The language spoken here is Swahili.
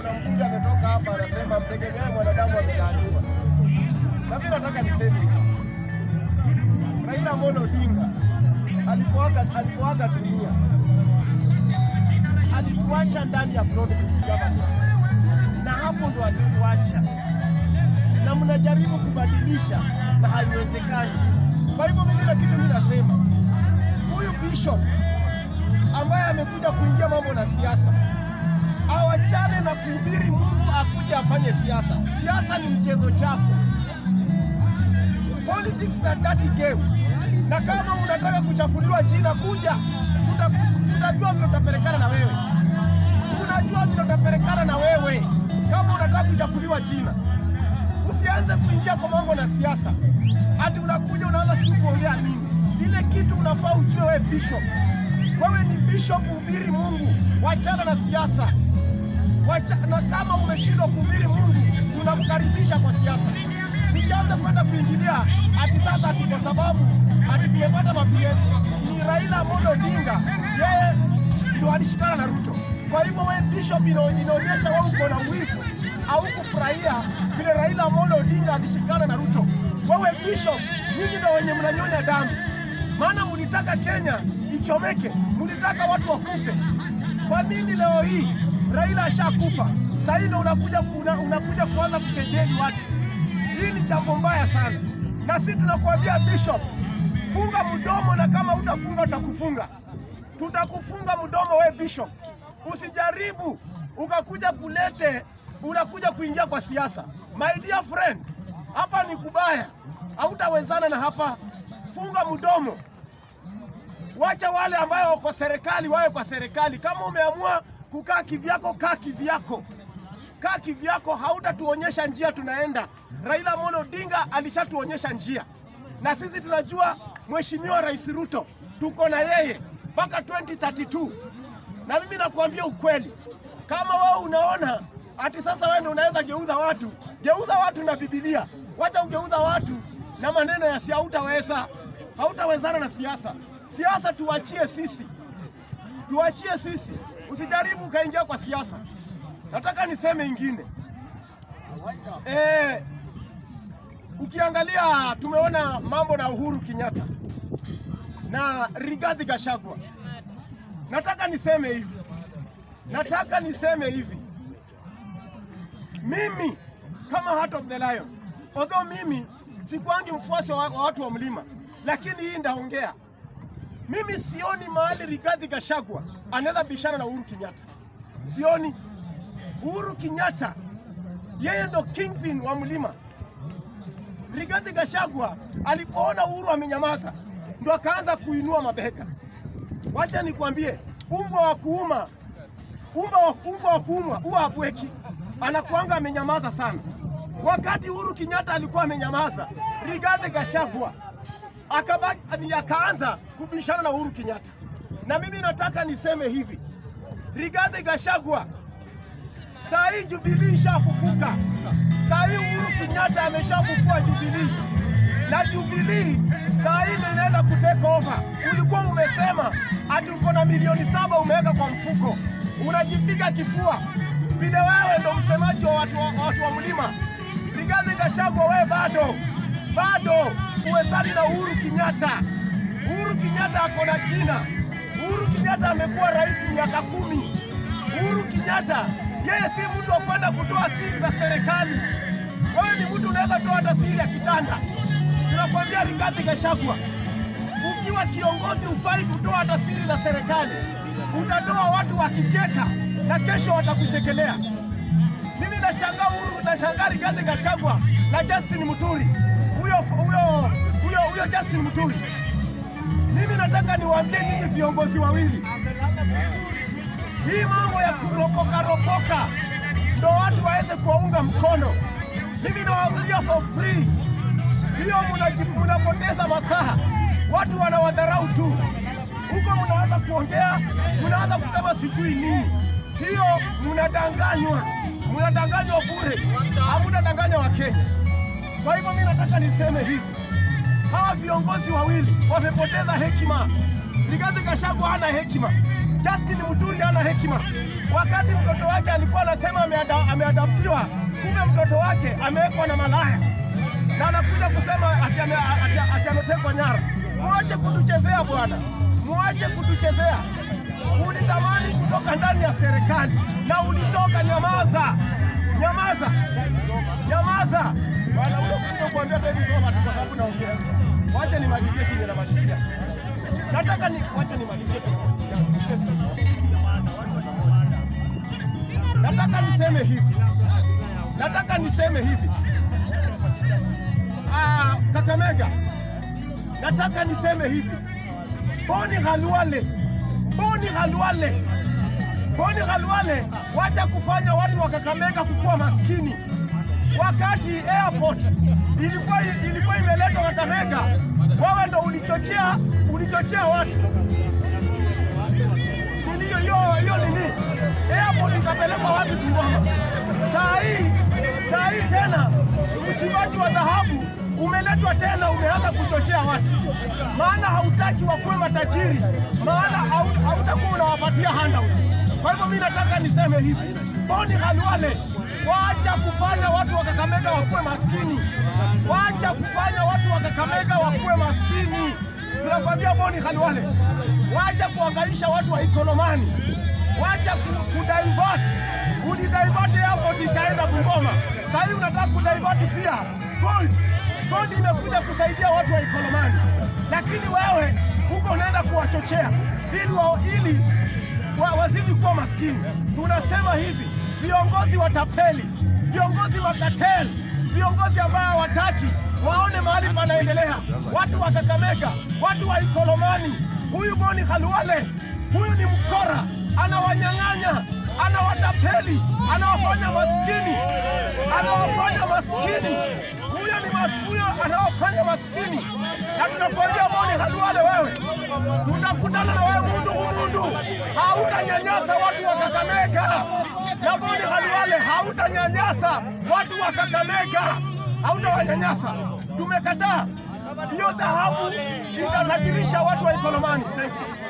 kuna mbunge ametoka hapa anasema mtegemea mwanadamu amelaaniwa. Na mimi nataka niseme Raila Amolo Odinga alipoaga dunia alituacha ndani ya broad-based government, na hapo ndo alituacha, na mnajaribu kubadilisha na haiwezekani. Kwa hivyo mimi na kitu mimi nasema, huyu bishop ambaye amekuja kuingia mambo na siasa awachane na kuhubiri Mungu, akuje afanye siasa. Siasa ni mchezo chafu. Politics na dirty game. Na kama unataka kuchafuliwa jina, kuja, tutajua vile tutapelekana na wewe. Tunajua vile tutapelekana na wewe kama unataka kuchafuliwa jina. Usianze kuingia kwa mambo na siasa. Ati unakuja unaanza kuongea nini? Ile kitu unafaa ujue wewe bishop. Wewe ni bishop, hubiri Mungu, wachana na siasa. Na kama umeshindwa kuhubiri Mungu, tunakukaribisha kwa siasa. Usianze kwenda kuingilia ati sasa ati kwa sababu ati tumepata ma-PS. Ni Raila Amolo Odinga, yeye ndio alishikana na Ruto. Kwa hivyo wewe bishop inaonyesha wewe uko na wivu au kufurahia vile Raila Amolo Odinga alishikana na Ruto. Wewe bishop, nyinyi ndio wenye mnanyonya damu. Maana mlitaka Kenya ichomeke, mlitaka watu wakufe. Kwa nini leo hii Raila ashakufa? Sasa ndio unakuja kuanza kukejeli watu. Hii ni jambo mbaya sana. Na sisi tunakuambia bishop, funga mdomo, na kama utafunga utakufunga. Tutakufunga mdomo wewe bishop. Usijaribu ukakuja unakuja kuingia kwa siasa. My dear friend, hapa ni kubaya. Hautawezana na hapa. Funga mdomo. Wacha wale ambao wako serikali wawe kwa serikali. Kama umeamua kukaa kivyako, kaa kivyako. Kaa kivyako, hautatuonyesha njia tunaenda. Raila Amolo Odinga alishatuonyesha njia. Na sisi tunajua Mheshimiwa Rais Ruto, tuko na yeye mpaka 2032. Na mimi nakuambia ukweli, kama wewe unaona ati sasa wewe ndio unaweza geuza watu na Biblia. Wacha ugeuza watu na maneno ya siasa. Hautawezana na siasa. Siasa tuachie sisi. Tuachie sisi. Usijaribu kaingia kwa siasa. Nataka niseme ingine. Ukiangalia tumeona mambo na Uhuru Kenyatta na Rigathi Gachagua. Nataka niseme hivi. Mimi kama Heart of the Lion, although mimi sikuangi mfuasi wa watu wa mlima, lakini hii ndaongea. Mimi sioni mahali Rigathi Gachagua anaweza bishana na Uhuru Kenyatta. Sioni. Uhuru Kenyatta yeye ndo kingpin wa mlima. Rigathi Gachagua alipoona Uhuru amenyamaza ndo akaanza kuinua mabega. Wacha nikwambie, umbwa wa kuumwa huwa abweki. Anakuanga amenyamaza sana. Wakati Uhuru Kenyatta alikuwa amenyamaza, Rigathi Gachagua akaanza kubishana na Uhuru Kenyatta. Na mimi nataka niseme hivi, Rigathi Gachagua, saa hii Jubilee ishafufuka. Saa hii Uhuru Kenyatta ameshafufua Jubilee. Na Jubilee saa hii ndio inaenda kutake over. Ulikuwa umesema ati uko na milioni 7 umeweka kwa mfuko. Unajipiga kifua. Vile wewe ndo msemaji wa watu wa mlima. Rigathi Gachagua, wewe bado uwezani na Uhuru Kenyatta. Uhuru Kenyatta ako na jina. Uhuru Kenyatta amekuwa rais miaka 10. Uhuru Kenyatta yeye si mtu wa kwenda kutoa siri za serikali. Wewe ni mtu unaweza toa hata siri ya kitanda. Tunakwambia Rigathi Gachagua, ukiwa kiongozi ufai kutoa hata siri za serikali. Utatoa watu wakicheka na kesho watakuchekelea. Mimi nashangaa Rigathi Gachagua na Justin Muturi. Huyo Justin Muturi. Mimi nataka niwaambie nyinyi viongozi wawili. Hii mambo ya kuropoka ndo watu waweze kuwaunga mkono. Mimi nawaambia for free. Hiyo mnapoteza masaha. Watu wanawadharau tu. Huko mnaanza kuongea, mnaanza kusema sijui nini. Hiyo mnadanganywa bure. Hamnadanganya wa Kenya. Kwa hivyo mimi nataka niseme hivi. Hawa viongozi wawili wamepoteza hekima. Rigathi Gachagua hana hekima. Justin Muturi hana hekima. Wakati mtoto wake alikuwa anasema ameadaptiwa, kumbe mtoto wake amewekwa na malaya. Na anakuja kusema ati ametekwa nyara. Mwache kutuchezea bwana. Mwache kutuchezea. Ulitamani kutoka ndani ya serikali na ulitoka. Nyamaza. Nyamaza. Nyamaza. Bwana huyo kuambia tena hizo watu kwa sababu naongea. Wacha nimalizie kile na malizia. Wacha nimalizie kile. Nataka niseme hivi. Kakamega. Nataka niseme hivi. Boni Khalwale, wacha kufanya watu wa Kakamega kukua maskini. Wakati airport ilikuwa imeletwa Kakamega, wewe ndo ulichochea watu. Hiyo nini? Airport ikapelekwa wapi Bungoma? Saa hii tena uchimbaji wa dhahabu umeletwa tena, umeanza kuchochea watu. Maana hautaki wakuwe matajiri, maana hautakuwa unawapatia handout. Kwa hivyo mimi nataka niseme hivi. Boni Khalwale, wacha kufanya watu wa Kakamega wakuwe maskini. Wacha kufanya watu wa Kakamega wakuwe maskini. Tunakwambia Boni Khalwale, wacha kuangaisha watu wa Ikolomani. Wacha kudivert. Udivert airport ikaenda Bungoma. Sasa hivi unataka kudivert pia Gold imekuja kusaidia watu wa Ikolomani. Lakini wewe huko unaenda kuwachochea ili wazidi kuwa maskini. Tunasema hivi, viongozi watapeli, viongozi makatel, viongozi ambao hawataki waone mahali panaendelea. Watu wa Kakamega, watu wa Ikolomani. Huyu Boni Khalwale, huyu ni mkora, anawanyang'anya, anawatapeli, anawafanya maskini. Huyo anawafanya maskini. Na tunakuambia Boni Khalwale, wewe tutakutana na wewe mundu. Hautanyanyasa watu wa Kakamega. Na Boni Khalwale, hautanyanyasa watu wa Kakamega. Hautawanyanyasa. Tumekataa. Hiyo dhahabu itatajirisha watu wa Ikolomani. Thank you.